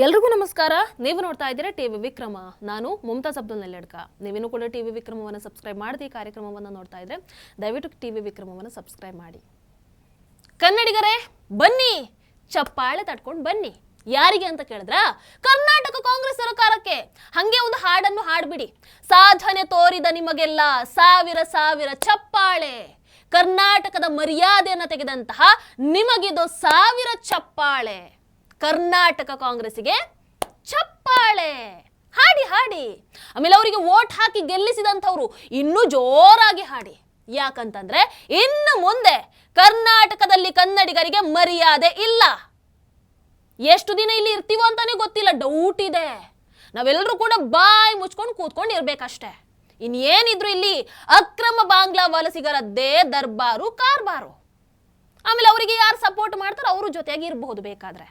ಎಲ್ರಿಗೂ ನಮಸ್ಕಾರ. ನೀವು ನೋಡ್ತಾ ಇದ್ದೀರಾ ಟಿವಿ ವಿಕ್ರಮ. ನಾನು ಮುಮ್ತಾಜ್ ಅಬ್ದುಲ್ ನೆಲ್ಲಡ್ಕ. ನೀವೇನು ಕೂಡ ಟಿವಿ ವಿಕ್ರಮವನ್ನು ಸಬ್ಸ್ಕ್ರೈಬ್ ಮಾಡದೆ ಈ ಕಾರ್ಯಕ್ರಮವನ್ನು ನೋಡ್ತಾ ಇದ್ರೆ ದಯವಿಟ್ಟು ಟಿವಿ ವಿಕ್ರಮವನ್ನು ಸಬ್ಸ್ಕ್ರೈಬ್ ಮಾಡಿ. ಕನ್ನಡಿಗರೇ ಬನ್ನಿ, ಚಪ್ಪಾಳೆ ತಟ್ಕೊಂಡು ಬನ್ನಿ. ಯಾರಿಗೆ ಅಂತ ಕೇಳಿದ್ರ, ಕರ್ನಾಟಕ ಕಾಂಗ್ರೆಸ್ ಸರ್ಕಾರಕ್ಕೆ. ಹಂಗೆ ಒಂದು ಹಾಡನ್ನು ಹಾಡ್ಬಿಡಿ. ಸಾಧನೆ ತೋರಿದ ನಿಮಗೆಲ್ಲ ಸಾವಿರ ಸಾವಿರ ಚಪ್ಪಾಳೆ. ಕರ್ನಾಟಕದ ಮರ್ಯಾದೆಯನ್ನು ತೆಗೆದಂತಹ ನಿಮಗಿದು ಸಾವಿರ ಚಪ್ಪಾಳೆ. ಕರ್ನಾಟಕ ಕಾಂಗ್ರೆಸ್ಸಿಗೆ ಚಪ್ಪಾಳೆ. ಹಾಡಿ ಹಾಡಿ. ಆಮೇಲೆ ಅವರಿಗೆ ವೋಟ್ ಹಾಕಿ ಗೆಲ್ಲಿಸಿದಂಥವ್ರು ಇನ್ನೂ ಜೋರಾಗಿ ಹಾಡಿ. ಯಾಕಂತಂದ್ರೆ ಇನ್ನು ಮುಂದೆ ಕರ್ನಾಟಕದಲ್ಲಿ ಕನ್ನಡಿಗರಿಗೆ ಮರ್ಯಾದೆ ಇಲ್ಲ. ಎಷ್ಟು ದಿನ ಇಲ್ಲಿ ಇರ್ತೀವೋ ಅಂತಾನೆ ಗೊತ್ತಿಲ್ಲ, ಡೌಟ್ ಇದೆ. ನಾವೆಲ್ಲರೂ ಕೂಡ ಬಾಯಿ ಮುಚ್ಕೊಂಡು ಕೂತ್ಕೊಂಡು ಇರ್ಬೇಕಷ್ಟೇ. ಇನ್ನೇನಿದ್ರು ಇಲ್ಲಿ ಅಕ್ರಮ ಬಾಂಗ್ಲಾ ವಲಸಿಗರದ್ದೇ ದರ್ಬಾರು ಕಾರ್ಬಾರು. ಆಮೇಲೆ ಅವರಿಗೆ ಯಾರು ಸಪೋರ್ಟ್ ಮಾಡ್ತಾರೋ ಅವರು ಜೊತೆಯಾಗಿ ಇರಬಹುದು ಬೇಕಾದ್ರೆ.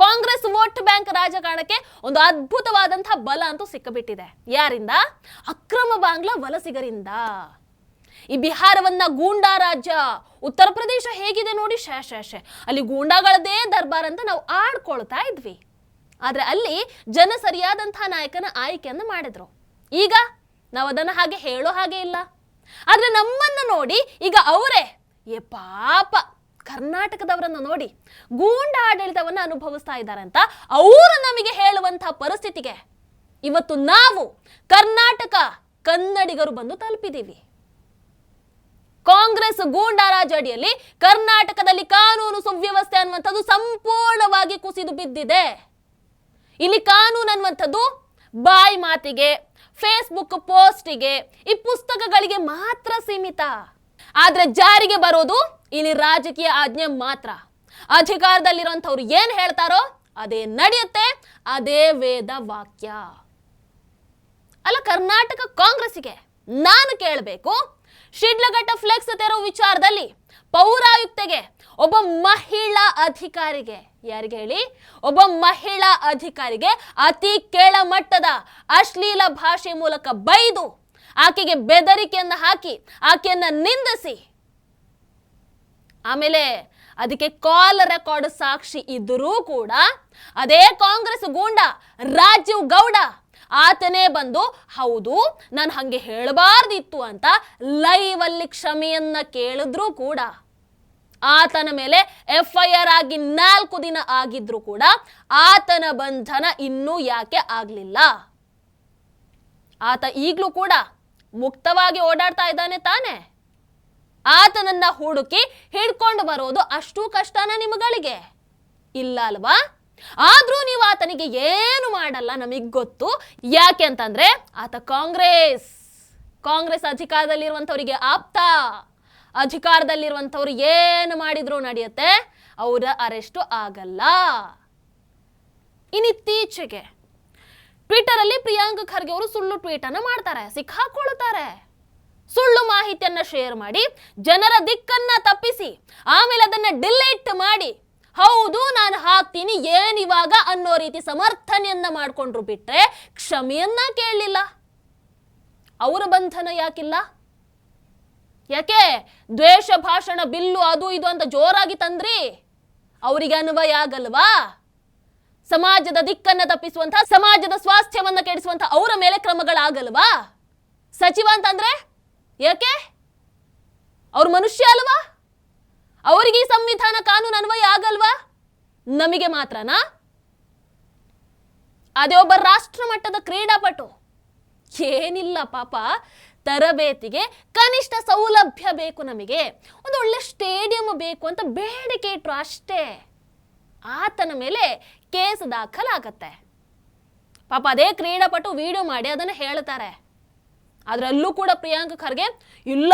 ಕಾಂಗ್ರೆಸ್ ವೋಟ್ ಬ್ಯಾಂಕ್ ರಾಜಕಾರಣಕ್ಕೆ ಒಂದು ಅದ್ಭುತವಾದಂತಹ ಬಲ ಅಂತೂ ಸಿಕ್ಕಬಿಟ್ಟಿದೆ. ಯಾರಿಂದ? ಅಕ್ರಮ ಬಾಂಗ್ಲಾ ವಲಸಿಗರಿಂದ. ಈ ಬಿಹಾರವನ್ನ ಗೂಂಡಾ ರಾಜ್ಯ, ಉತ್ತರ ಪ್ರದೇಶ ಹೇಗಿದೆ ನೋಡಿ, ಶೇ ಅಲ್ಲಿ ಗೂಂಡಾಗಳದ್ದೇ ದರ್ಬಾರ್ ಅಂತ ನಾವು ಆಡ್ಕೊಳ್ತಾ ಇದ್ವಿ. ಆದ್ರೆ ಅಲ್ಲಿ ಜನ ಸರಿಯಾದಂತಹ ನಾಯಕನ ಆಯ್ಕೆಯನ್ನು ಮಾಡಿದ್ರು. ಈಗ ನಾವು ಅದನ್ನ ಹಾಗೆ ಹೇಳೋ ಹಾಗೆ ಇಲ್ಲ. ಆದ್ರೆ ನಮ್ಮನ್ನ ನೋಡಿ ಈಗ ಅವರೇ ಪಾಪ ಕರ್ನಾಟಕದವರನ್ನು ನೋಡಿ ಗೂಂಡಾ ಆಡಳಿತವನ್ನು ಅನುಭವಿಸ್ತಾ ಇದ್ದಾರೆ ಅಂತ ಅವರು ನಮಗೆ ಹೇಳುವಂತಹ ಪರಿಸ್ಥಿತಿಗೆ ಇವತ್ತು ನಾವು ಕರ್ನಾಟಕ ಕನ್ನಡಿಗರು ಬಂದು ತಲುಪಿದ್ದೀವಿ. ಕಾಂಗ್ರೆಸ್ ಗೂಂಡಾ ರಾಜ್ ಅಡಿಯಲ್ಲಿ ಕರ್ನಾಟಕದಲ್ಲಿ ಕಾನೂನು ಸುವ್ಯವಸ್ಥೆ ಅನ್ನುವಂಥದ್ದು ಸಂಪೂರ್ಣವಾಗಿ ಕುಸಿದು ಬಿದ್ದಿದೆ. ಇಲ್ಲಿ ಕಾನೂನು ಅನ್ನುವಂಥದ್ದು ಬಾಯಿ ಮಾತಿಗೆ, ಫೇಸ್ಬುಕ್ ಪೋಸ್ಟಿಗೆ, ಈ ಪುಸ್ತಕಗಳಿಗೆ ಮಾತ್ರ ಸೀಮಿತ. ಆದ್ರೆ ಜಾರಿಗೆ ಬರೋದು ಇಲ್ಲಿ ರಾಜಕೀಯ ಆಜ್ಞೆ ಮಾತ್ರ. ಅಧಿಕಾರದಲ್ಲಿರುವಂಥವ್ರು ಏನ್ ಹೇಳ್ತಾರೋ ಅದೇ ನಡೆಯುತ್ತೆ, ಅದೇ ವೇದ ವಾಕ್ಯ. ಅಲ್ಲ, ಕರ್ನಾಟಕ ಕಾಂಗ್ರೆಸ್ಸಿಗೆ ನಾನು ಕೇಳಬೇಕು, ಶಿಡ್ಲಘಟ್ಟ ಫ್ಲೆಕ್ಸ್ ತೆರೋ ವಿಚಾರದಲ್ಲಿ ಪೌರಾಯುಕ್ತೆಗೆ ಒಬ್ಬ ಮಹಿಳಾ ಅಧಿಕಾರಿಗೆ, ಯಾರಿಗೆ ಹೇಳಿ, ಒಬ್ಬ ಮಹಿಳಾ ಅಧಿಕಾರಿಗೆ ಅತಿ ಕೆಳಮಟ್ಟದ ಅಶ್ಲೀಲ ಭಾಷೆ ಮೂಲಕ ಬೈದು ಆಕೆಗೆ ಬೆದರಿಕೆಯನ್ನ ಹಾಕಿ ಆಕೆಯನ್ನ ನಿಂದಿಸಿ, ಆಮೇಲೆ ಅದಕ್ಕೆ ಕಾಲ್ ರೆಕಾರ್ಡ್ ಸಾಕ್ಷಿ ಇದ್ದರೂ ಕೂಡ ಅದೇ ಕಾಂಗ್ರೆಸ್ ಗೂಂಡ ರಾಜೀವ್ ಗೌಡ ಆತನೇ ಬಂದು ಹೌದು ನಾನು ಹಂಗೆ ಹೇಳಬಾರ್ದಿತ್ತು ಅಂತ ಲೈವ್ ಅಲ್ಲಿ ಕ್ಷಮೆಯನ್ನ ಕೇಳಿದ್ರು ಕೂಡ ಆತನ ಮೇಲೆ FIR ಆಗಿ 4 ದಿನ ಆಗಿದ್ರು ಕೂಡ ಆತನ ಬಂಧನ ಇನ್ನೂ ಯಾಕೆ ಆಗ್ಲಿಲ್ಲ? ಆತ ಈಗಲೂ ಕೂಡ ಮುಕ್ತವಾಗಿ ಓಡಾಡ್ತಾ ಇದ್ದಾನೆ ತಾನೆ? ಆತನನ್ನ ಹುಡುಕಿ ಹಿಡ್ಕೊಂಡು ಬರೋದು ಅಷ್ಟು ಕಷ್ಟನ ನಿಮಗಳಿಗೆ? ಇಲ್ಲ ಅಲ್ವಾ? ಆದ್ರೂ ನೀವು ಆತನಿಗೆ ಏನು ಮಾಡಲ್ಲ, ನಮಗ್ ಗೊತ್ತು. ಯಾಕೆ ಅಂತಂದ್ರೆ ಆತ ಕಾಂಗ್ರೆಸ್ ಅಧಿಕಾರದಲ್ಲಿರುವಂಥವರಿಗೆ ಆಪ್ತ. ಅಧಿಕಾರದಲ್ಲಿರುವಂಥವ್ರು ಏನು ಮಾಡಿದ್ರು ನಡೆಯುತ್ತೆ, ಅವರ ಅರೆಸ್ಟು ಆಗಲ್ಲ. ಇನ್ನಿತ್ತೀಚೆಗೆ ಟ್ವಿಟರ್ ಅಲ್ಲಿ ಪ್ರಿಯಾಂಕ್ ಖರ್ಗೆ ಅವರು ಸುಳ್ಳು ಟ್ವೀಟ್ ಅನ್ನ ಮಾಡ್ತಾರೆ, ಸಿಕ್ಕಾಕೊಳ್ತಾರೆ. ಸುಳ್ಳು ಮಾಹಿತಿಯನ್ನ ಶೇರ್ ಮಾಡಿ ಜನರ ದಿಕ್ಕನ್ನ ತಪ್ಪಿಸಿ ಆಮೇಲೆ ಅದನ್ನ ಡಿಲೀಟ್ ಮಾಡಿ ಹೌದು ನಾನು ಹಾಕ್ತೀನಿ ಏನಿವಾಗ ಅನ್ನೋ ರೀತಿ ಸಮರ್ಥನೆಯನ್ನ ಮಾಡ್ಕೊಂಡ್ರು ಬಿಟ್ರೆ ಕ್ಷಮೆಯನ್ನ ಕೇಳಲಿಲ್ಲ. ಅವರ ಬಂಧನ ಯಾಕಿಲ್ಲ? ಯಾಕೆ? ದ್ವೇಷ ಭಾಷಣ ಬಿಲ್ಲು ಅದು ಇದು ಅಂತ ಜೋರಾಗಿ ತಂದ್ರಿ, ಅವರಿಗೆ ಅನ್ವಯ ಆಗಲ್ವಾ? ಸಮಾಜದ ದಿಕ್ಕನ್ನ ತಪ್ಪಿಸುವಂತಹ, ಸಮಾಜದ ಸ್ವಾಸ್ಥ್ಯವನ್ನ ಕೆಡಿಸುವಂತಹ ಅವರ ಮೇಲೆ ಕ್ರಮಗಳಾಗಲ್ವಾ? ಸಚಿವ ಅಂತಂದ್ರೆ ಯಾಕೆ? ಅವ್ರ ಮನುಷ್ಯ ಅಲ್ವಾ? ಅವರಿಗೆ ಈ ಸಂವಿಧಾನ ಕಾನೂನು ಅನ್ವಯ ಆಗಲ್ವಾ? ನಮಗೆ ಮಾತ್ರನಾ? ಅದೇ ಒಬ್ಬ ರಾಷ್ಟ್ರ ಮಟ್ಟದ ಕ್ರೀಡಾಪಟು, ಏನಿಲ್ಲ ಪಾಪ, ತರಬೇತಿಗೆ ಕನಿಷ್ಠ ಸೌಲಭ್ಯ ಬೇಕು, ನಮಗೆ ಒಂದು ಒಳ್ಳೆ ಸ್ಟೇಡಿಯಂ ಬೇಕು ಅಂತ ಬೇಡಿಕೆ ಇಟ್ರು ಅಷ್ಟೇ. ಆತನ ಮೇಲೆ ಕೇಸ್ ದಾಖಲಾಗತ್ತೆ. ಪಾಪ ಅದೇ ಕ್ರೀಡಾಪಟು ವಿಡಿಯೋ ಮಾಡಿ ಅದನ್ನು ಹೇಳ್ತಾರೆ. ಅದ್ರಲ್ಲೂ ಕೂಡ ಪ್ರಿಯಾಂಕ್ ಖರ್ಗೆ ಇಲ್ಲ,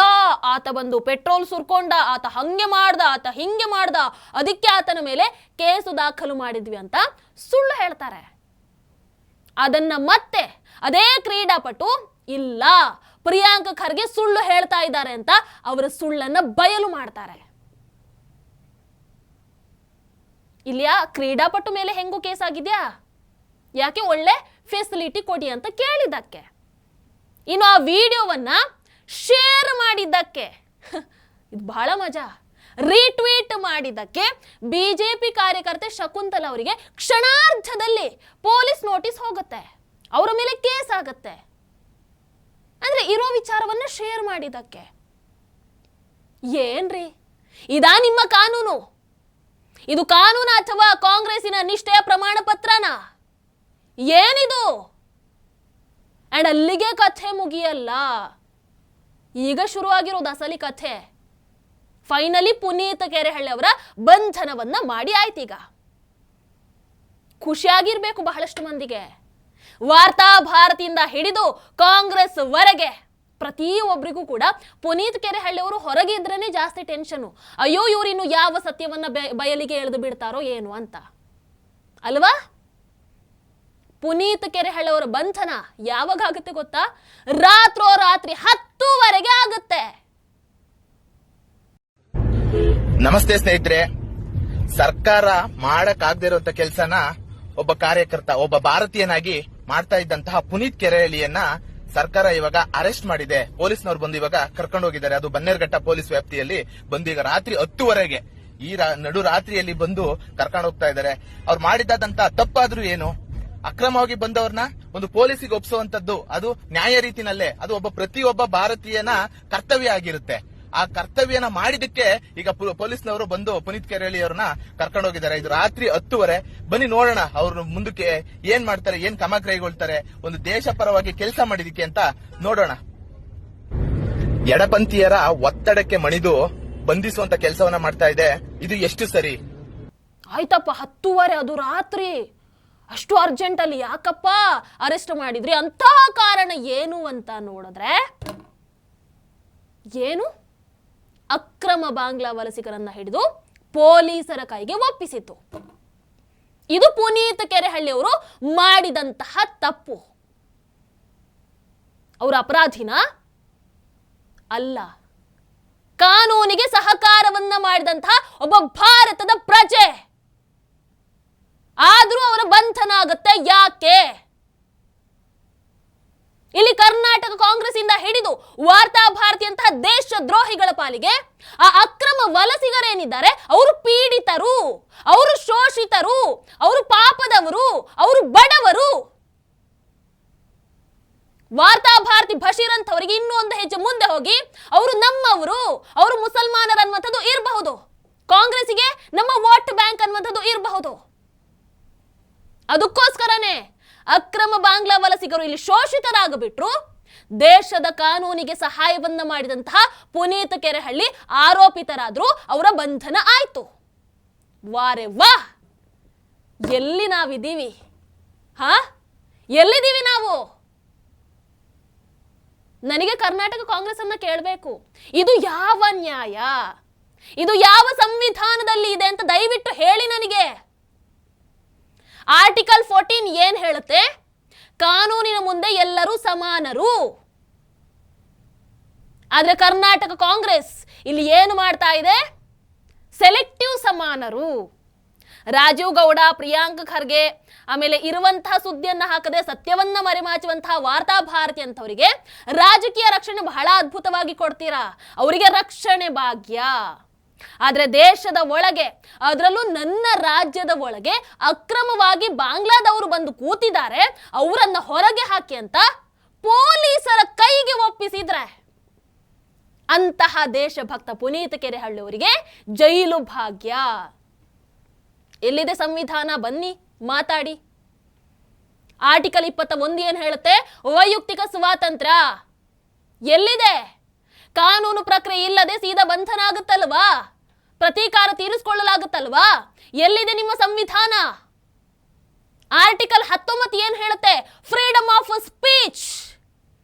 ಆತ ಬಂದು ಪೆಟ್ರೋಲ್ ಸುರ್ಕೊಂಡ, ಆತ ಹಂಗೆ ಮಾಡ್ದ, ಆತ ಹಿಂಗೆ ಮಾಡ್ದ, ಅದಕ್ಕೆ ಆತನ ಮೇಲೆ ಕೇಸು ದಾಖಲು ಮಾಡಿದ್ವಿ ಅಂತ ಸುಳ್ಳು ಹೇಳ್ತಾರೆ. ಅದನ್ನ ಮತ್ತೆ ಅದೇ ಕ್ರೀಡಾಪಟು ಇಲ್ಲ, ಪ್ರಿಯಾಂಕ್ ಖರ್ಗೆ ಸುಳ್ಳು ಹೇಳ್ತಾ ಇದ್ದಾರೆ ಅಂತ ಅವರ ಸುಳ್ಳನ್ನ ಬಯಲು ಮಾಡ್ತಾರೆ. ಇಲ್ಲಿಯ ಕ್ರೀಡಾಪಟು ಮೇಲೆ ಹೆಂಗೂ ಕೇಸ್ ಆಗಿದ್ಯಾ? ಯಾಕೆ? ಒಳ್ಳೆ ಫೆಸಿಲಿಟಿ ಕೊಡಿ ಅಂತ ಕೇಳಿದ್ದಕ್ಕೆ. ಇನ್ನು ಆ ವಿಡಿಯೋವನ್ನ ಶೇರ್ ಮಾಡಿದ್ದಕ್ಕೆ. ಇದು ಬಹಳ ಮಜಾ. ರೀಟ್ವೀಟ್ ಮಾಡಿದ್ದಕ್ಕೆ ಬಿಜೆಪಿ ಕಾರ್ಯಕರ್ತೆ ಶಕುಂತಲಾ ಅವರಿಗೆ ಕ್ಷಣಾರ್ಧದಲ್ಲಿ ಪೊಲೀಸ್ ನೋಟಿಸ್ ಹೋಗುತ್ತೆ, ಅವರ ಮೇಲೆ ಕೇಸ್ ಆಗತ್ತೆ. ಅಂದ್ರೆ ಇರೋ ವಿಚಾರವನ್ನ ಶೇರ್ ಮಾಡಿದ್ದಕ್ಕೆ. ಏನ್ರಿ ಇದಾ ನಿಮ್ಮ ಕಾನೂನು? ಇದು ಕಾನೂನು ಅಥವಾ ಕಾಂಗ್ರೆಸ್ಸಿನ ನಿಷ್ಠೆಯ ಪ್ರಮಾಣ ಪತ್ರನ? ಏನಿದು? ಅಂಡ್ ಅಲ್ಲಿಗೆ ಕಥೆ ಮುಗಿಯಲ್ಲ, ಈಗ ಶುರುವಾಗಿರೋದು ಅಸಲಿ ಕಥೆ. ಫೈನಲಿ ಪುನೀತ್ ಕೆರೆಹಳ್ಳಿ ಅವರ ಬಂಧನವನ್ನ ಮಾಡಿ ಆಯ್ತೀಗ. ಖುಷಿಯಾಗಿರ್ಬೇಕು ಬಹಳಷ್ಟು ಮಂದಿಗೆ. ವಾರ್ತಾ ಭಾರತಿಯಿಂದ ಹಿಡಿದು ಕಾಂಗ್ರೆಸ್ ವರೆಗೆ ಪ್ರತಿಯೊಬ್ಬರಿಗೂ ಕೂಡ ಪುನೀತ್ ಕೆರೆಹಳ್ಳಿ ಅವರು ಹೊರಗೆ ಇದ್ರೇನೆ ಜಾಸ್ತಿ ಟೆನ್ಷನ್. ಅಯ್ಯೋ ಇವ್ರಿನ್ನು ಯಾವ ಸತ್ಯವನ್ನ ಬಯಲಿಗೆ ಎಳೆದು ಬಿಡ್ತಾರೋ ಏನು ಅಂತ ಅಲ್ವಾ? ಪುನೀತ್ ಕೆರೆಹಳ್ಳಿ ಅವರ ಬಂಧನ ಯಾವಾಗ ಆಗುತ್ತೆ ಗೊತ್ತಾ? ರಾತ್ರಿ 10 ಆಗುತ್ತೆ. ನಮಸ್ತೆ ಸ್ನೇಹಿತರೆ. ಸರ್ಕಾರ ಮಾಡಕ್ಕಾಗದೇ ಇರುವಂತ ಕೆಲಸನ ಒಬ್ಬ ಕಾರ್ಯಕರ್ತ, ಒಬ್ಬ ಭಾರತೀಯನಾಗಿ ಮಾಡ್ತಾ ಇದ್ದಂತಹ ಪುನೀತ್ ಕೆರೆಹಳ್ಳಿಯನ್ನ ಸರ್ಕಾರ ಇವಾಗ ಅರೆಸ್ಟ್ ಮಾಡಿದೆ. ಪೊಲೀಸ್ನವ್ರು ಬಂದು ಇವಾಗ ಕರ್ಕೊಂಡು ಹೋಗಿದ್ದಾರೆ. ಅದು ಬನ್ನೇರ್ಘಟ್ಟ ಪೊಲೀಸ್ ವ್ಯಾಪ್ತಿಯಲ್ಲಿ ಬಂದು ಈಗ ರಾತ್ರಿ 10 ಈ ನಡು ರಾತ್ರಿಯಲ್ಲಿ ಬಂದು ಕರ್ಕೊಂಡು ಹೋಗ್ತಾ ಇದ್ದಾರೆ. ಅವ್ರು ಮಾಡಿದಂತ ತಪ್ಪಾದ್ರೂ ಏನು, ಅಕ್ರಮವಾಗಿ ಬಂದವ್ರನ್ನ ಒಂದು ಪೊಲೀಸಿಗೆ ಒಪ್ಪಿಸುವಂತದ್ದು ಅದು ನ್ಯಾಯ ರೀತಿನಲ್ಲೇ, ಅದು ಪ್ರತಿಯೊಬ್ಬ ಭಾರತೀಯನ ಕರ್ತವ್ಯ ಆಗಿರುತ್ತೆ. ಆ ಕರ್ತವ್ಯನ ಮಾಡಿದಕ್ಕೆ ಈಗ ಪೊಲೀಸ್ನವರು ಬಂದು ಪುನೀತ್ ಕೆರೆಹಳ್ಳಿ ಅವ್ರನ್ನ ಕರ್ಕೊಂಡು ಹೋಗಿದ್ದಾರೆ. ಇದು ರಾತ್ರಿ 10 ಬನ್ನಿ ನೋಡೋಣ ಅವ್ರು ಮುಂದಕ್ಕೆ ಏನ್ ಮಾಡ್ತಾರೆ, ಏನ್ ಕ್ರಮ ಕೈಗೊಳ್ತಾರೆ, ಒಂದು ದೇಶ ಪರವಾಗಿ ಕೆಲಸ ಮಾಡಿದಕ್ಕೆ ಅಂತ ನೋಡೋಣ. ಎಡಪಂಥೀಯರ ಒತ್ತಡಕ್ಕೆ ಮಣಿದು ಬಂಧಿಸುವಂತ ಕೆಲಸವನ್ನ ಮಾಡ್ತಾ ಇದೆ. ಇದು ಎಷ್ಟು ಸರಿ? ಆಯ್ತಪ್ಪ, 10 ಅದು ರಾತ್ರಿ, ಅಷ್ಟು ಅರ್ಜೆಂಟ್ ಅಲ್ಲಿ ಯಾಕಪ್ಪ ಅರೆಸ್ಟ್ ಮಾಡಿದ್ರಿ? ಅಂತ ಕಾರಣ ಏನು ಅಂತ ನೋಡಿದ್ರೆ ಏನು, ಅಕ್ರಮ ಬಾಂಗ್ಲಾ ವಲಸಿಗರನ್ನ ಹಿಡಿದು ಪೊಲೀಸರ ಕೈಗೆ ಒಪ್ಪಿಸಿತು. ಇದು ಪುನೀತ್ ಕೆರೆಹಳ್ಳಿ ಅವರು ಮಾಡಿದಂತಹ ತಪ್ಪು. ಅವರ ಅಪರಾಧಿನ ಅಲ್ಲ, ಕಾನೂನಿಗೆ ಸಹಕಾರವನ್ನ ಮಾಡಿದಂತಹ ಒಬ್ಬ ಭಾರತದ ಪ್ರಜೆ. ಆದ್ರೂ ಅವರ ಬಂಧನ ಆಗುತ್ತೆ. ಯಾಕೆ? ಇಲ್ಲಿ ಕರ್ನಾಟಕ ಕಾಂಗ್ರೆಸ್ ಇಂದ ಹಿಡಿದು ವಾರ್ತಾ ಭಾರತಿಯಂತಹ ದೇಶ ದ್ರೋಹಿಗಳ ಪಾಲಿಗೆ ಆ ಅಕ್ರಮ ವಲಸಿಗರೇನಿದ್ದಾರೆ ಅವರು ಪೀಡಿತರು, ಅವರು ಶೋಷಿತರು, ಅವರು ಪಾಪದವರು, ಅವರು ಬಡವರು. ವಾರ್ತಾ ಭಾರತಿ ಬಶೀರ್ ಅಂತವರಿಗೆ ಇನ್ನೂ ಒಂದು ಹೆಜ್ಜೆ ಮುಂದೆ ಹೋಗಿ ಅವರು ನಮ್ಮವರು, ಅವರು ಮುಸಲ್ಮಾನರು ಅನ್ನುವಂಥದ್ದು ಇರಬಹುದು, ಕಾಂಗ್ರೆಸ್ಗೆ ನಮ್ಮ ವೋಟ್ ಬ್ಯಾಂಕ್ ಅನ್ನುವಂಥದ್ದು ಇರಬಹುದು. ಅದಕ್ಕೋಸ್ಕರನೇ ಅಕ್ರಮ ಬಾಂಗ್ಲಾ ವಲಸಿಗರು ಇಲ್ಲಿ ಶೋಷಿತರಾಗಬಿಟ್ರು. ದೇಶದ ಕಾನೂನಿಗೆ ಸಹಾಯವನ್ನ ಮಾಡಿದಂತಹ ಪುನೀತ್ ಕೆರೆಹಳ್ಳಿ ಆರೋಪಿತರಾದ್ರು, ಅವರ ಬಂಧನ ಆಯ್ತು. ವಾರೆ ವಾ, ಎಲ್ಲಿ ನಾವಿದ್ದೀವಿ? ಎಲ್ಲಿದ್ದೀವಿ ನಾವು? ನನಗೆ ಕರ್ನಾಟಕ ಕಾಂಗ್ರೆಸ್ ಅನ್ನ ಕೇಳಬೇಕು, ಇದು ಯಾವ ನ್ಯಾಯ, ಇದು ಯಾವ ಸಂವಿಧಾನದಲ್ಲಿ ಇದೆ ಅಂತ ದಯವಿಟ್ಟು ಹೇಳಿ ನನಗೆ. ಆರ್ಟಿಕಲ್ 14 ಏನ್ ಹೇಳುತ್ತೆ? ಕಾನೂನಿನ ಮುಂದೆ ಎಲ್ಲರೂ ಸಮಾನರು. ಆದ್ರೆ ಕರ್ನಾಟಕ ಕಾಂಗ್ರೆಸ್ ಇಲ್ಲಿ ಏನು ಮಾಡ್ತಾ ಇದೆ? ಸೆಲೆಕ್ಟಿವ್ ಸಮಾನರು. ರಾಜೀವ್ ಗೌಡ, ಪ್ರಿಯಾಂಕ್ ಖರ್ಗೆ, ಆಮೇಲೆ ಇರುವಂತಹ ಸುದ್ದಿಯನ್ನ ಹಾಕದೆ ಸತ್ಯವನ್ನ ಮರೆಮಾಚುವಂತಹ ವಾರ್ತಾ ಭಾರತಿ ಅಂತವರಿಗೆ ರಾಜಕೀಯ ರಕ್ಷಣೆ ಬಹಳ ಅದ್ಭುತವಾಗಿ ಕೊಡ್ತೀರಾ, ಅವರಿಗೆ ರಕ್ಷಣೆ ಭಾಗ್ಯ. ಆದ್ರೆ ದೇಶದ ಒಳಗೆ, ಅದರಲ್ಲೂ ನನ್ನ ರಾಜ್ಯದ ಒಳಗೆ ಅಕ್ರಮವಾಗಿ ಬಾಂಗ್ಲಾದವರು ಬಂದು ಕೂತಿದ್ದಾರೆ, ಅವರನ್ನ ಹೊರಗೆ ಹಾಕಿ ಅಂತ ಪೊಲೀಸರ ಕೈಗೆ ಒಪ್ಪಿಸಿದ್ರೆ ಅಂತಹ ದೇಶಭಕ್ತ ಪುನೀತ್ ಕೆರೆಹಳ್ಳಿ ಅವರಿಗೆ ಜೈಲು ಭಾಗ್ಯ. ಎಲ್ಲಿದೆ ಸಂವಿಧಾನ? ಬನ್ನಿ ಮಾತಾಡಿ. ಆರ್ಟಿಕಲ್ 21 ಏನ್ ಹೇಳುತ್ತೆ? ವೈಯಕ್ತಿಕ ಸ್ವಾತಂತ್ರ್ಯ ಎಲ್ಲಿದೆ? ಕಾನೂನು ಪ್ರಕ್ರಿಯೆ ಇಲ್ಲದೆ ಸೀದಾ ಬಂಧನ ಆಗುತ್ತಲ್ವಾ, ಪ್ರತೀಕಾರ ತೀರಿಸಿಕೊಳ್ಳಲಾಗುತ್ತಲ್ವಾ? ಎಲ್ಲಿದೆ ನಿಮ್ಮ ಸಂವಿಧಾನ? ಆರ್ಟಿಕಲ್ 19 ಏನ್ ಹೇಳುತ್ತೆ? Freedom of speech.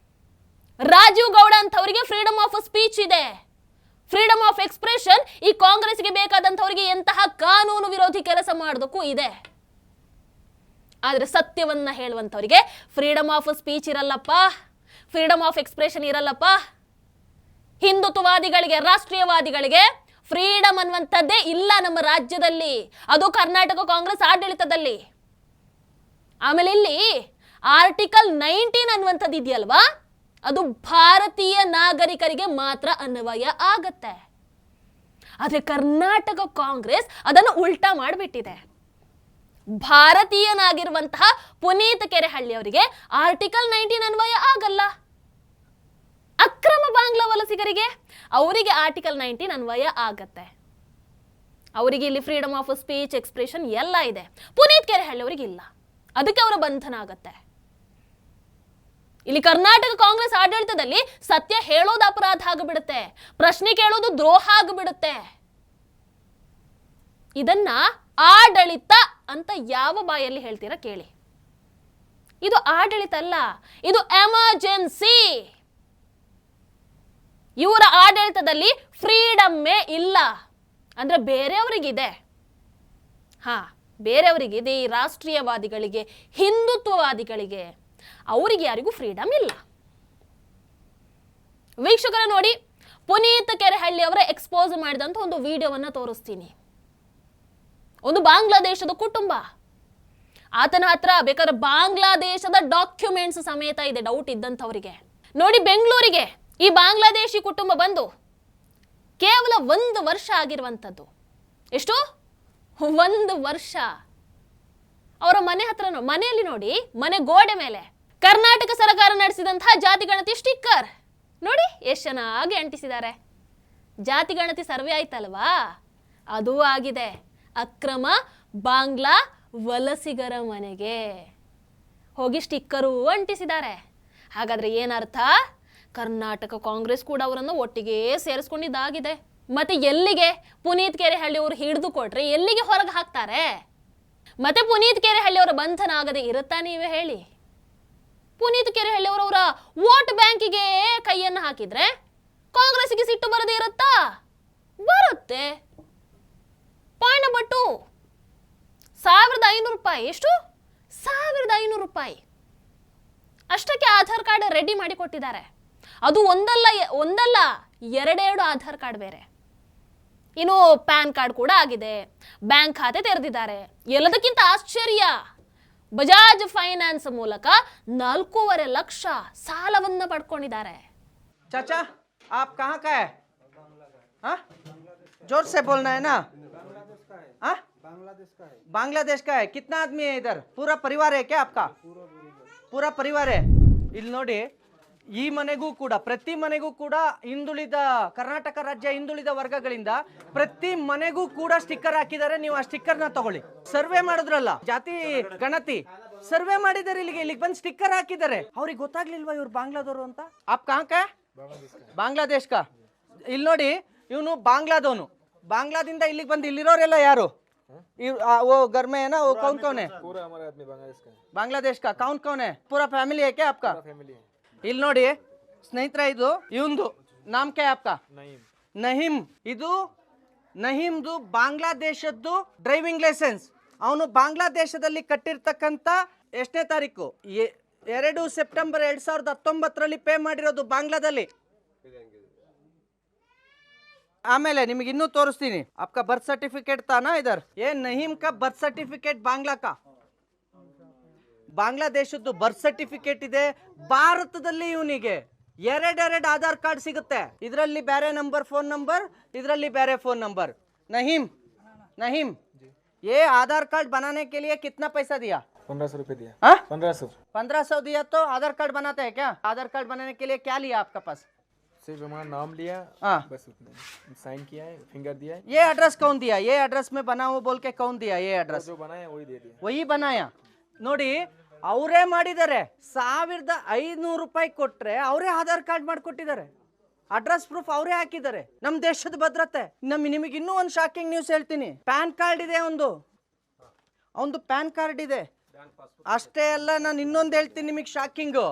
Rajeev Gowda ಅಂತವರಿಗೆ ಫ್ರೀಡಮ್ ಆಫ್ ಸ್ಪೀಚ್ ಇದೆ, ಫ್ರೀಡಮ್ ಆಫ್ ಎಕ್ಸ್ಪ್ರೆಷನ್ ಈ ಕಾಂಗ್ರೆಸ್ಗೆ ಬೇಕಾದಂತವರಿಗೆ ಎಂತಹ ಕಾನೂನು ವಿರೋಧಿ ಕೆಲಸ ಮಾಡೋದಕ್ಕೂ ಇದೆ. ಆದ್ರೆ ಸತ್ಯವನ್ನ ಹೇಳುವಂತವರಿಗೆ ಫ್ರೀಡಮ್ ಆಫ್ ಸ್ಪೀಚ್ ಇರಲ್ಲಪ್ಪ, ಫ್ರೀಡಮ್ ಆಫ್ ಎಕ್ಸ್ಪ್ರೆಷನ್ ಇರಲ್ಲಪ್ಪ. ಹಿಂದುತ್ವವಾದಿಗಳಿಗೆ, ರಾಷ್ಟ್ರೀಯವಾದಿಗಳಿಗೆ ಫ್ರೀಡಮ್ ಅನ್ನುವಂಥದ್ದೇ ಇಲ್ಲ ನಮ್ಮ ರಾಜ್ಯದಲ್ಲಿ, ಅದು ಕರ್ನಾಟಕ ಕಾಂಗ್ರೆಸ್ ಆಡಳಿತದಲ್ಲಿ. ಆಮೇಲೆ ಇಲ್ಲಿ ಆರ್ಟಿಕಲ್ 19 ಅನ್ನುವಂಥದ್ದು ಇದೆಯಲ್ವಾ, ಅದು ಭಾರತೀಯ ನಾಗರಿಕರಿಗೆ ಮಾತ್ರ ಅನ್ವಯ ಆಗತ್ತೆ. ಆದ್ರೆ ಕರ್ನಾಟಕ ಕಾಂಗ್ರೆಸ್ ಅದನ್ನು ಉಲ್ಟಾ ಮಾಡಿಬಿಟ್ಟಿದೆ. ಭಾರತೀಯನಾಗಿರುವಂತಹ ಪುನೀತ್ ಕೆರೆಹಳ್ಳಿ ಅವರಿಗೆ ಆರ್ಟಿಕಲ್ 19 ಅನ್ವಯ ಆಗಲ್ಲ. ಅಕ್ರಮ ಬಾಂಗ್ಲಾ ವಲಸಿಗರಿಗೆ ಅವರಿಗೆ ಆರ್ಟಿಕಲ್ 19 ಅನ್ವಯ ಆಗತ್ತೆ. ಅವರಿಗೆ ಇಲ್ಲಿ ಫ್ರೀಡಮ್ ಆಫ್ ಸ್ಪೀಚ್, ಎಕ್ಸ್ಪ್ರೆಷನ್ ಎಲ್ಲ ಇದೆ. ಪುನೀತ್ ಕೆರೆಹಳ್ಳಿ ಅವರಿಗೆ ಇಲ್ಲ. ಅದಕ್ಕೆ ಅವರ ಬಂಧನ ಆಗತ್ತೆ. ಇಲ್ಲಿ ಕರ್ನಾಟಕ ಕಾಂಗ್ರೆಸ್ ಆಡಳಿತದಲ್ಲಿ ಸತ್ಯ ಹೇಳೋದು ಅಪರಾಧ ಆಗಿಬಿಡುತ್ತೆ, ಪ್ರಶ್ನೆ ಕೇಳೋದು ದ್ರೋಹ ಆಗಿಬಿಡುತ್ತೆ. ಇದನ್ನ ಆಡಳಿತ ಅಂತ ಯಾವ ಬಾಯಲ್ಲಿ ಹೇಳ್ತೀರಾ ಕೇಳಿ. ಇದು ಆಡಳಿತ ಅಲ್ಲ, ಇದು ಎಮರ್ಜೆನ್ಸಿ. ಇವರ ಆಡಳಿತದಲ್ಲಿ ಫ್ರೀಡಮ್ಮೇ ಇಲ್ಲ. ಅಂದ್ರೆ ಬೇರೆಯವರಿಗಿದೆ, ಬೇರೆಯವರಿಗಿದೆ, ಈ ರಾಷ್ಟ್ರೀಯವಾದಿಗಳಿಗೆ, ಹಿಂದುತ್ವವಾದಿಗಳಿಗೆ, ಅವರಿಗೆ ಯಾರಿಗೂ ಫ್ರೀಡಮ್ ಇಲ್ಲ. ವೀಕ್ಷಕರ ನೋಡಿ, ಪುನೀತ್ ಕೆರೆಹಳ್ಳಿ ಅವರ ಎಕ್ಸ್ಪೋಸ್ ಮಾಡಿದಂತ ಒಂದು ವಿಡಿಯೋವನ್ನ ತೋರಿಸ್ತೀನಿ. ಒಂದು ಬಾಂಗ್ಲಾದೇಶದ ಕುಟುಂಬ, ಆತನ ಹತ್ರ ಬೇಕಾದ್ರೆ ಬಾಂಗ್ಲಾದೇಶದ ಡಾಕ್ಯುಮೆಂಟ್ಸ್ ಸಮೇತ ಇದೆ ಡೌಟ್ ಇದ್ದಂಥವರಿಗೆ. ನೋಡಿ, ಬೆಂಗಳೂರಿಗೆ ಈ ಬಾಂಗ್ಲಾದೇಶಿ ಕುಟುಂಬ ಬಂದು ಕೇವಲ 1 ವರ್ಷ ಆಗಿರುವಂಥದ್ದು. ಎಷ್ಟು? 1 ವರ್ಷ. ಅವರ ಮನೆ ಹತ್ರ ಮನೆಯಲ್ಲಿ ನೋಡಿ, ಮನೆ ಗೋಡೆ ಮೇಲೆ ಕರ್ನಾಟಕ ಸರ್ಕಾರ ನಡೆಸಿದಂತಹ ಜಾತಿ ಗಣತಿ ಸ್ಟಿಕ್ಕರ್ ನೋಡಿ ಎಷ್ಟು ಚೆನ್ನಾಗಿ ಅಂಟಿಸಿದ್ದಾರೆ. ಜಾತಿ ಗಣತಿ ಸರ್ವೆ ಆಯ್ತಲ್ವಾ, ಅದು ಆಗಿದೆ. ಅಕ್ರಮ ಬಾಂಗ್ಲಾ ವಲಸಿಗರ ಮನೆಗೆ ಹೋಗಿ ಸ್ಟಿಕ್ಕರು ಅಂಟಿಸಿದ್ದಾರೆ. ಹಾಗಾದ್ರೆ ಏನರ್ಥ? ಕರ್ನಾಟಕ ಕಾಂಗ್ರೆಸ್ ಕೂಡ ಅವರನ್ನು ಒಟ್ಟಿಗೆ ಸೇರಿಸ್ಕೊಂಡಿದ್ದಾಗಿದೆ. ಮತ್ತೆ ಎಲ್ಲಿಗೆ ಪುನೀತ್ ಕೆರೆಹಳ್ಳಿ ಅವರು ಹಿಡಿದು ಕೊಟ್ರೆ ಎಲ್ಲಿಗೆ ಹೊರಗೆ ಹಾಕ್ತಾರೆ? ಮತ್ತೆ ಪುನೀತ್ ಕೆರೆಹಳ್ಳಿ ಅವರ ಬಂಧನ ಆಗದೆ ಇರುತ್ತಾ? ನೀವೇ ಹೇಳಿ. ಪುನೀತ್ ಕೆರೆಹಳ್ಳಿ ಅವರವರ ವೋಟ್ ಬ್ಯಾಂಕಿಗೆ ಕೈಯನ್ನು ಹಾಕಿದ್ರೆ ಕಾಂಗ್ರೆಸ್ಗೆ ಸಿಟ್ಟು ಬರದೇ ಇರುತ್ತಾ? ಬರುತ್ತೆ. ಪಾಯಿಂಟ್ ನಂಬರ್ 2, 1500 ರೂಪಾಯಿ. ಎಷ್ಟು? 1500 ರೂಪಾಯಿ ಅಷ್ಟಕ್ಕೆ ಆಧಾರ್ ಕಾರ್ಡ್ ರೆಡಿ ಮಾಡಿ ಕೊಟ್ಟಿದ್ದಾರೆ. ಅದು ಒಂದಲ್ಲ ಎರಡೆರಡು ಆಧಾರ್ ಕಾರ್ಡ್ ಬೇರೆ. ಇನ್ನು ಪ್ಯಾನ್ ಕಾರ್ಡ್ ಕೂಡ ಆಗಿದೆ, ಬ್ಯಾಂಕ್ ಖಾತೆ ತೆರೆದಿದ್ದಾರೆ. ಎಲ್ಲದಕ್ಕಿಂತ ಆಶ್ಚರ್ಯ, ಬಜಾಜ್ ಫೈನಾನ್ಸ್ ಮೂಲಕ 4.5 ಲಕ್ಷ ಸಾಲವನ್ನ ಪಡ್ಕೊಂಡಿದ್ದಾರೆ. चाचा आप कहाँ का है? हाँ, जोर से बोलना है ना. हाँ, बांग्लादेश का है. कितना आदमी है इधर? पूरा परिवार है क्या आपका? पूरा परिवार है. ಇಲ್ಲಿ ನೋಡಿ, ಈ ಮನೆಗೂ ಕೂಡ, ಪ್ರತಿ ಮನೆಗೂ ಕೂಡ ಹಿಂದುಳಿದ ಕರ್ನಾಟಕ ರಾಜ್ಯ ಹಿಂದುಳಿದ ವರ್ಗಗಳಿಂದ ಪ್ರತಿ ಮನೆಗೂ ಕೂಡ ಸ್ಟಿಕ್ಕರ್ ಹಾಕಿದ್ದಾರೆ. ನೀವು ಆ ಸ್ಟಿಕ್ಕರ್ ನ ತಗೊಳ್ಳಿ. ಸರ್ವೆ ಮಾಡಿದ್ರಲ್ಲ, ಜಾತಿ ಗಣತಿ ಸರ್ವೆ ಮಾಡಿದ್ದಾರೆ, ಇಲ್ಲಿಗೆ ಬಂದು ಸ್ಟಿಕ್ಕರ್ ಹಾಕಿದ್ದಾರೆ. ಅವ್ರಿಗೆ ಗೊತ್ತಾಗ್ಲಿಲ್ವಾ ಇವ್ರು ಬಾಂಗ್ಲಾದವರು ಅಂತ? ಆಪ್ ಕಾಂಕ ಬಾಂಗ್ಲಾದೇಶ್ ಕಾ. ಇಲ್ಲಿ ನೋಡಿ, ಇವನು ಬಾಂಗ್ಲಾದವನು. ಬಾಂಗ್ಲಾದಿಂದ ಇಲ್ಲಿಗೆ ಬಂದು ಇಲ್ಲಿರೋರೆಲ್ಲ ಯಾರು? वो घर में है ना, वो कौन कौन है? पूरा हमारा आदमी बांग्लादेश का. कौन कौन है? पूरा फैमिली है क्या आपका? फैमिली है. ಇಲ್ಲಿ ನೋಡಿ ಸ್ನೇಹಿತರೆ, ಇದು ಇವಂದು ನಾಮ್ ಕ್ಯಾ ಆಪ್ಕಾ? ನಹೀಮ್. ಇದು ನಹೀಮ್ದು ಬಾಂಗ್ಲಾದೇಶದ್ದು ಡ್ರೈವಿಂಗ್ ಲೈಸೆನ್ಸ್. ಅವನು ಬಾಂಗ್ಲಾದೇಶದಲ್ಲಿ ಕಟ್ಟಿರ್ತಕ್ಕಂಥ ಎಷ್ಟನೇ ತಾರೀಕು? 2 ಸೆಪ್ಟೆಂಬರ್ 2019 ಪೇ ಮಾಡಿರೋದು ಬಾಂಗ್ಲಾದಲ್ಲಿ. ಆಮೇಲೆ ನಿಮಗೆ ಇನ್ನೂ ತೋರಿಸ್ತೀನಿ. आपका बर्थ सर्टिफिकेट था ना इधर? ये नहीम का बर्थ सर्टिफिकेट बांग्ला का. ಬಾಂಗ್ಲಾದೇಶದ್ದು ಬರ್ತ್ ಸರ್ಟಿಫಿಕೇಟ್ ಇದೆ. ಭಾರತದಲ್ಲಿ ಇವನಿಗೆ ಎರಡೆರಡು ಆಧಾರ್ ಕಾರ್ಡ್ ಸಿಗುತ್ತೆ. ಇದರಲ್ಲಿ ಬೇರೆ ನಂಬರ್ ಫೋನ್ ನಂಬರ್, ಇದರಲ್ಲಿ ಬೇರೆ ಫೋನ್ ನಂಬರ್. नहीम ये आधार कार्ड बनाने के लिए कितना पैसा दिया? 1500 रुपये दिया. 1500 दिया. तो आधार कार्ड बनाते हैं क्या? आधार कार्ड बनाने के लिए क्या लिया आपका पास? सिर्फ हमारा नाम लिया, बस उतना. साइन किया है, फिंगर दिया है. ये एड्रेस कौन दिया? ये एड्रेस में बना हुआ बोल के कौन दिया? ये एड्रेस जो बनाया वही दे दिया. वही बनाया. ನೋಡಿ, ಅವರೇ ಮಾಡಿದ್ದಾರೆ. 1500 ರೂಪಾಯಿ ಕೊಟ್ರೆ ಅವರೇ ಆಧಾರ್ ಕಾರ್ಡ್ ಮಾಡಿಕೊಟ್ಟಿದ್ದಾರೆ. ಅಡ್ರೆಸ್ ಪ್ರೂಫ್ ಅವರೇ ಹಾಕಿದ್ದಾರೆ. ನಮ್ಮ ದೇಶದ ಭದ್ರತೆ. ನಿಮಗೆ ಇನ್ನೂ ಒಂದು ಶಾಕಿಂಗ್ ನ್ಯೂಸ್ ಹೇಳ್ತೀನಿ. ಪ್ಯಾನ್ ಕಾರ್ಡ್ ಇದೆ ಒಂದು ಪ್ಯಾನ್ ಕಾರ್ಡ್ ಇದೆ. ಅಷ್ಟೇ ಅಲ್ಲ, ನಾನು ಇನ್ನೊಂದು ಹೇಳ್ತೀನಿ ನಿಮಗೆ ಶಾಕಿಂಗು.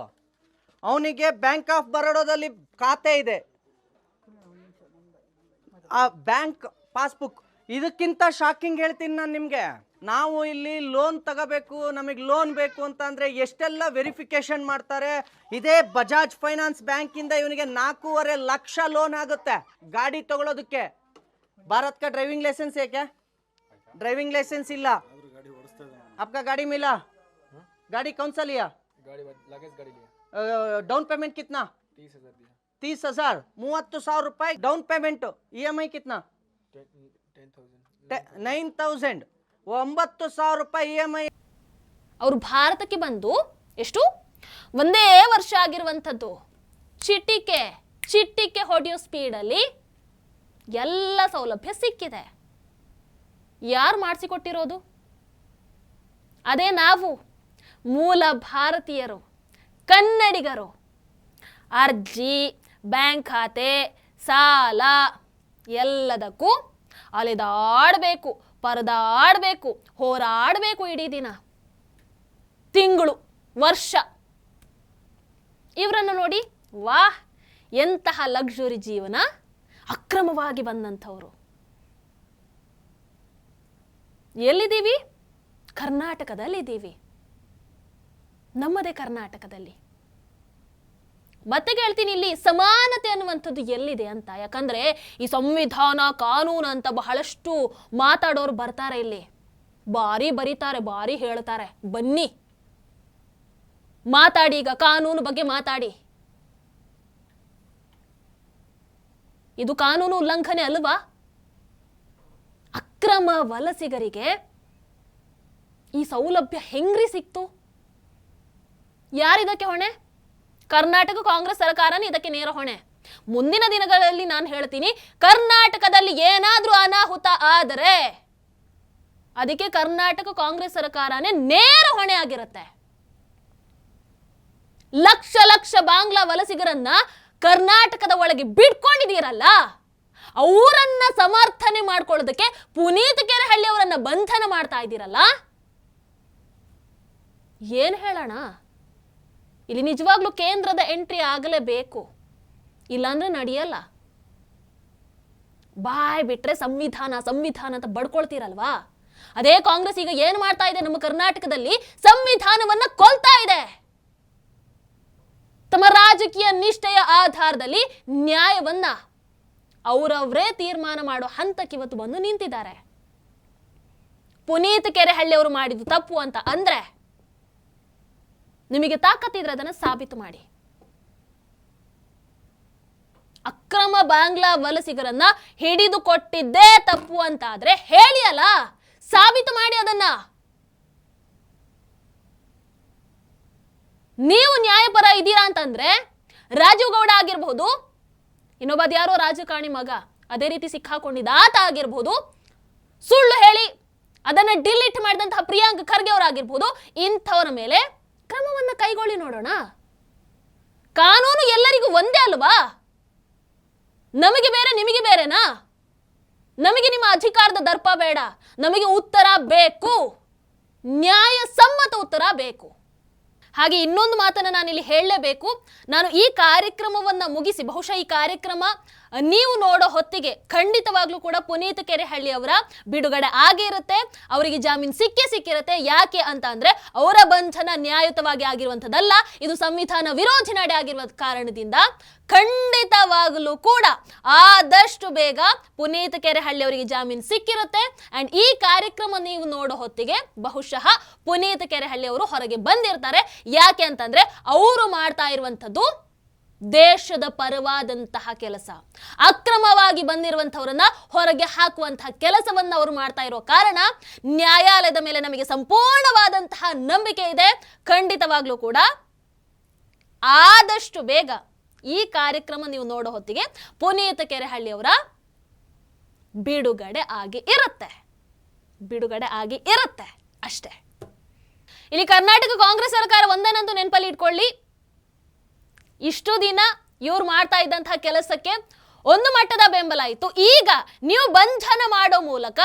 ಅವನಿಗೆ ಬ್ಯಾಂಕ್ ಆಫ್ ಬರೋಡಾದಲ್ಲಿ ಖಾತೆ ಇದೆ, ಆ ಬ್ಯಾಂಕ್ ಪಾಸ್ಬುಕ್. ಇದಕ್ಕಿಂತ ಶಾಕಿಂಗ್ ಹೇಳ್ತೀನಿ ನಾನು ನಿಮಗೆ. ನಾವು ಇಲ್ಲಿ ಲೋನ್ ತಗೋಬೇಕು, ನಮಗೆ ಲೋನ್ ಬೇಕು ಅಂತ ಅಂದ್ರೆ ಎಷ್ಟೆಲ್ಲ ವೆರಿಫಿಕೇಶನ್ ಮಾಡ್ತಾರೆ. ಇದೇ ಬಜಾಜ್ ಫೈನಾನ್ಸ್ ಬ್ಯಾಂಕ್ ಇಂದ ಇವನಿಗೆ 4.5 ಲಕ್ಷ ಲೋನ್ ಆಗುತ್ತೆ ಗಾಡಿ ತಗೊಳ್ಳೋದಕ್ಕೆ. ಭಾರತ್ का ड्राइविंग लाइसेंस है क्या? ड्राइविंग लाइसेंस ಇಲ್ಲ. आपका गाड़ी मिला? गाड़ी कौन सा लिया? गाड़ी लगेज गाड़ी लिया. डाउन पेमेंट कितना? 30,000 दिया. 30,000. 30,000 ರೂಪಾಯಿ ಡೌನ್ ಪೇಮೆಂಟ್. EMI कितना? 9,000 9,000 ರೂಪಾಯಿ EMI. ಅವರು ಭಾರತಕ್ಕೆ ಬಂದು ಎಷ್ಟು ಒಂದೇ ವರ್ಷ ಆಗಿರುವಂಥದ್ದು. ಚಿಟ್ಟಿಕೆ ಹೊಡೆಯೋ ಸ್ಪೀಡಲ್ಲಿ ಎಲ್ಲ ಸೌಲಭ್ಯ ಸಿಕ್ಕಿದೆ. ಯಾರು ಮಾಡಿಸಿಕೊಟ್ಟಿರೋದು? ಅದೇ ನಾವು ಮೂಲ ಭಾರತೀಯರು, ಕನ್ನಡಿಗರು. ಅರ್ಜಿ, ಬ್ಯಾಂಕ್ ಖಾತೆ, ಸಾಲ ಎಲ್ಲದಕ್ಕೂ ಅಲೆದಾಡಬೇಕು, ಪರದಾಡಬೇಕು, ಹೋರಾಡಬೇಕು. ಇಡೀ ದಿನ, ತಿಂಗಳು, ವರ್ಷ. ಇವರನ್ನು ನೋಡಿ, ವಾಹ್ ಎಂತಹ ಲಕ್ಸುರಿ ಜೀವನ. ಅಕ್ರಮವಾಗಿ ಬಂದಂಥವ್ರು. ಎಲ್ಲಿದ್ದೀವಿ? ಕರ್ನಾಟಕದಲ್ಲಿದ್ದೀವಿ, ನಮ್ಮದೇ ಕರ್ನಾಟಕದಲ್ಲಿ. ಮತ್ತೆ ಹೇಳ್ತೀನಿ, ಇಲ್ಲಿ ಸಮಾನತೆ ಅನ್ನುವಂಥದ್ದು ಎಲ್ಲಿದೆ ಅಂತ. ಯಾಕಂದ್ರೆ ಈ ಸಂವಿಧಾನ, ಕಾನೂನು ಅಂತ ಬಹಳಷ್ಟು ಮಾತಾಡೋರು ಬರ್ತಾರೆ ಇಲ್ಲಿ, ಬಾರಿ ಬರೀತಾರೆ, ಬಾರಿ ಹೇಳ್ತಾರೆ. ಬನ್ನಿ ಮಾತಾಡಿ, ಈಗ ಕಾನೂನು ಬಗ್ಗೆ ಮಾತಾಡಿ. ಇದು ಕಾನೂನು ಉಲ್ಲಂಘನೆ ಅಲ್ವಾ? ಅಕ್ರಮ ವಲಸಿಗರಿಗೆ ಈ ಸೌಲಭ್ಯ ಹೆಂಗ್ರಿ ಸಿಕ್ತು? ಯಾರಿದಕ್ಕೆ ಹೊಣೆ? ಕರ್ನಾಟಕ ಕಾಂಗ್ರೆಸ್ ಸರ್ಕಾರನೇ ಇದಕ್ಕೆ ನೇರ ಹೊಣೆ. ಮುಂದಿನ ದಿನಗಳಲ್ಲಿ ನಾನು ಹೇಳ್ತೀನಿ, ಕರ್ನಾಟಕದಲ್ಲಿ ಏನಾದ್ರೂ ಅನಾಹುತ ಆದರೆ ಅದಕ್ಕೆ ಕರ್ನಾಟಕ ಕಾಂಗ್ರೆಸ್ ಸರ್ಕಾರನೇ ನೇರ ಹೊಣೆ ಆಗಿರುತ್ತೆ. ಲಕ್ಷ ಲಕ್ಷ ಬಾಂಗ್ಲಾ ವಲಸಿಗರನ್ನ ಕರ್ನಾಟಕದ ಒಳಗೆ ಬಿಟ್ಕೊಂಡಿದ್ದೀರಲ್ಲ, ಅವರನ್ನ ಸಮರ್ಥನೆ ಮಾಡ್ಕೊಳ್ಳೋದಕ್ಕೆ ಪುನೀತ್ ಕೆರೆಹಳ್ಳಿ ಅವರನ್ನ ಬಂಧನ ಮಾಡ್ತಾ ಇದ್ದೀರಲ್ಲ, ಏನ್ ಹೇಳೋಣ? ಇಲ್ಲಿ ನಿಜವಾಗ್ಲೂ ಕೇಂದ್ರದ ಎಂಟ್ರಿ ಆಗಲೇಬೇಕು, ಇಲ್ಲಾಂದ್ರೆ ನಡೆಯಲ್ಲ. ಬಾಯ್ ಬಿಟ್ರೆ ಸಂವಿಧಾನ ಸಂವಿಧಾನ ಅಂತ ಬಡ್ಕೊಳ್ತೀರಲ್ವಾ, ಅದೇ ಕಾಂಗ್ರೆಸ್ ಈಗ ಏನ್ ಮಾಡ್ತಾ ಇದೆ? ನಮ್ಮ ಕರ್ನಾಟಕದಲ್ಲಿ ಸಂವಿಧಾನವನ್ನ ಕೊಲ್ತಾ ಇದೆ. ತಮ್ಮ ರಾಜಕೀಯ ನಿಷ್ಠೆಯ ಆಧಾರದಲ್ಲಿ ನ್ಯಾಯವನ್ನ ಅವರವರೇ ತೀರ್ಮಾನ ಮಾಡೋ ಹಂತಕ್ಕೆ ಇವತ್ತು ಬಂದು ನಿಂತಿದ್ದಾರೆ. ಪುನೀತ್ ಕೆರೆಹಳ್ಳಿ ಅವರು ಮಾಡಿದ್ದು ತಪ್ಪು ಅಂತ ಅಂದ್ರೆ ನಿಮಗೆ ತಾಕತ್ತಿದ್ರೆ ಅದನ್ನ ಸಾಬೀತು ಮಾಡಿ. ಅಕ್ರಮ ಬಾಂಗ್ಲಾ ವಲಸಿಗರನ್ನ ಹಿಡಿದು ಕೊಟ್ಟಿದ್ದೇ ತಪ್ಪು ಅಂತ ಆದ್ರೆ ಹೇಳಿ ಅಲ್ಲ, ಸಾಬೀತು ಮಾಡಿ ಅದನ್ನ. ನೀವು ನ್ಯಾಯಪರ ಇದ್ದೀರಾ ಅಂತಂದ್ರೆ ರಾಜೀವ್ ಗೌಡ ಆಗಿರಬಹುದು, ಇನ್ನೊಬ್ಬ ಯಾರೋ ರಾಜಕಾರಣಿ ಮಗ ಅದೇ ರೀತಿ ಸಿಕ್ಕಾಕೊಂಡಿದ್ದ ಆತ ಆಗಿರಬಹುದು, ಸುಳ್ಳು ಹೇಳಿ ಅದನ್ನ ಡಿಲೀಟ್ ಮಾಡಿದಂತಹ ಪ್ರಿಯಾಂಕ್ ಖರ್ಗೆ ಅವರಾಗಿರ್ಬೋದು, ಇಂಥವರ ಮೇಲೆ ಕ್ರಮವನ್ನ ಕೈಗೊಳ್ಳಿ ನೋಡೋಣ. ಕಾನೂನು ಎಲ್ಲರಿಗೂ ಒಂದೇ ಅಲ್ವಾ? ನಮಗೆ ಬೇರೆ ನಿಮಗೆ ಬೇರೆನಾ? ನಮಗೆ ನಿಮ್ಮ ಅಧಿಕಾರದ ದರ್ಪ ಬೇಡ, ನಮಗೆ ಉತ್ತರ ಬೇಕು, ನ್ಯಾಯಸಮ್ಮತ ಉತ್ತರ ಬೇಕು. ಹಾಗೆ ಇನ್ನೊಂದು ಮಾತನ್ನ ನಾನಿಲ್ಲಿ ಹೇಳಲೇಬೇಕು. ನಾನು ಈ ಕಾರ್ಯಕ್ರಮವನ್ನ ಮುಗಿಸಿ, ಬಹುಶಃ ಈ ಕಾರ್ಯಕ್ರಮ ನೀವು ನೋಡೋ ಹೊತ್ತಿಗೆ ಖಂಡಿತವಾಗ್ಲೂ ಕೂಡ ಪುನೀತ್ ಕೆರೆಹಳ್ಳಿ ಅವರ ಬಿಡುಗಡೆ ಆಗಿರುತ್ತೆ, ಅವರಿಗೆ ಜಾಮೀನು ಸಿಕ್ಕಿರುತ್ತೆ. ಯಾಕೆ ಅಂತ ಅಂದ್ರೆ ಅವರ ಬಂಧನ ನ್ಯಾಯಯುತವಾಗಿ ಆಗಿರುವಂಥದ್ದಲ್ಲ, ಇದು ಸಂವಿಧಾನ ವಿರೋಧಿ ನಡೆ ಆಗಿರುವ ಕಾರಣದಿಂದ ಖಂಡಿತವಾಗಲೂ ಕೂಡ ಆದಷ್ಟು ಬೇಗ ಪುನೀತ್ ಕೆರೆಹಳ್ಳಿ ಅವರಿಗೆ ಜಾಮೀನು ಸಿಕ್ಕಿರುತ್ತೆ. ಅಂಡ್ ಈ ಕಾರ್ಯಕ್ರಮ ನೀವು ನೋಡೋ ಹೊತ್ತಿಗೆ ಬಹುಶಃ ಪುನೀತ್ ಕೆರೆಹಳ್ಳಿ ಅವರು ಹೊರಗೆ ಬಂದಿರ್ತಾರೆ. ಯಾಕೆ ಅಂತಂದ್ರೆ ಅವರು ಮಾಡ್ತಾ ಇರುವಂಥದ್ದು ದೇಶದ ಪರವಾದಂತಹ ಕೆಲಸ, ಅಕ್ರಮವಾಗಿ ಬಂದಿರುವಂತವರನ್ನ ಹೊರಗೆ ಹಾಕುವಂತಹ ಕೆಲಸವನ್ನ ಅವರು ಮಾಡ್ತಾ ಇರೋ ಕಾರಣ ನ್ಯಾಯಾಲಯದ ಮೇಲೆ ನಮಗೆ ಸಂಪೂರ್ಣವಾದಂತಹ ನಂಬಿಕೆ ಇದೆ. ಖಂಡಿತವಾಗ್ಲೂ ಕೂಡ ಆದಷ್ಟು ಬೇಗ ಈ ಕಾರ್ಯಕ್ರಮ ನೀವು ನೋಡೋ ಹೊತ್ತಿಗೆ ಪುನೀತ್ ಕೆರೆಹಳ್ಳಿ ಅವರ ಬಿಡುಗಡೆ ಆಗಿ ಇರುತ್ತೆ ಅಷ್ಟೇ. ಇಲ್ಲಿ ಕರ್ನಾಟಕ ಕಾಂಗ್ರೆಸ್ ಸರ್ಕಾರ ಒಂದನ್ನಂತೂ ನೆನಪಲ್ಲಿ ಇಟ್ಕೊಳ್ಳಿ, ಇಷ್ಟು ದಿನ ಇವ್ರು ಮಾಡ್ತಾ ಇದ್ದಂತಹ ಕೆಲಸಕ್ಕೆ ಒಂದು ಮಟ್ಟದ ಬೆಂಬಲ ಇತ್ತು. ಈಗ ನೀವು ಬಂಧನ ಮಾಡೋ ಮೂಲಕ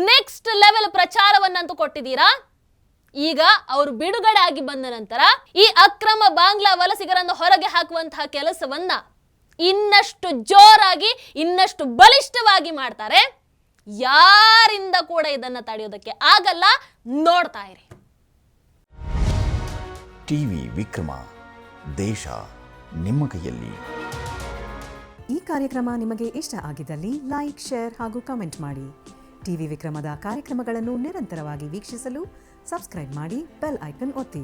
ನೆಕ್ಸ್ಟ್ ಲೆವೆಲ್ ಪ್ರಚಾರವನ್ನಂತೂ ಕೊಟ್ಟಿದ್ದೀರಾ. ಈಗ ಅವರು ಬಿಡುಗಡೆ ಆಗಿ ಬಂದ ನಂತರ ಈ ಅಕ್ರಮ ಬಾಂಗ್ಲಾ ವಲಸಿಗರನ್ನು ಹೊರಗೆ ಹಾಕುವಂತಹ ಕೆಲಸವನ್ನ ಇನ್ನಷ್ಟು ಜೋರಾಗಿ, ಇನ್ನಷ್ಟು ಬಲಿಷ್ಠವಾಗಿ ಮಾಡ್ತಾರೆ. ಯಾರಿಂದ ಕೂಡ ಇದನ್ನ ತಡೆಯೋದಕ್ಕೆ ಆಗಲ್ಲ. ನೋಡ್ತಾ ಇರಿ. ಟಿವಿ ವಿಕ್ರಮ, ದೇಶ ನಿಮ್ಮ ಕೈಯಲ್ಲಿ. ಈ ಕಾರ್ಯಕ್ರಮ ನಿಮಗೆ ಇಷ್ಟ ಆಗಿದ್ದಲ್ಲಿ ಲೈಕ್, ಶೇರ್ ಹಾಗೂ ಕಮೆಂಟ್ ಮಾಡಿ. ಟಿವಿ ವಿಕ್ರಮದ ಕಾರ್ಯಕ್ರಮಗಳನ್ನು ನಿರಂತರವಾಗಿ ವೀಕ್ಷಿಸಲು ಸಬ್ಸ್ಕ್ರೈಬ್ ಮಾಡಿ, ಬೆಲ್ ಐಕನ್ ಒತ್ತಿ.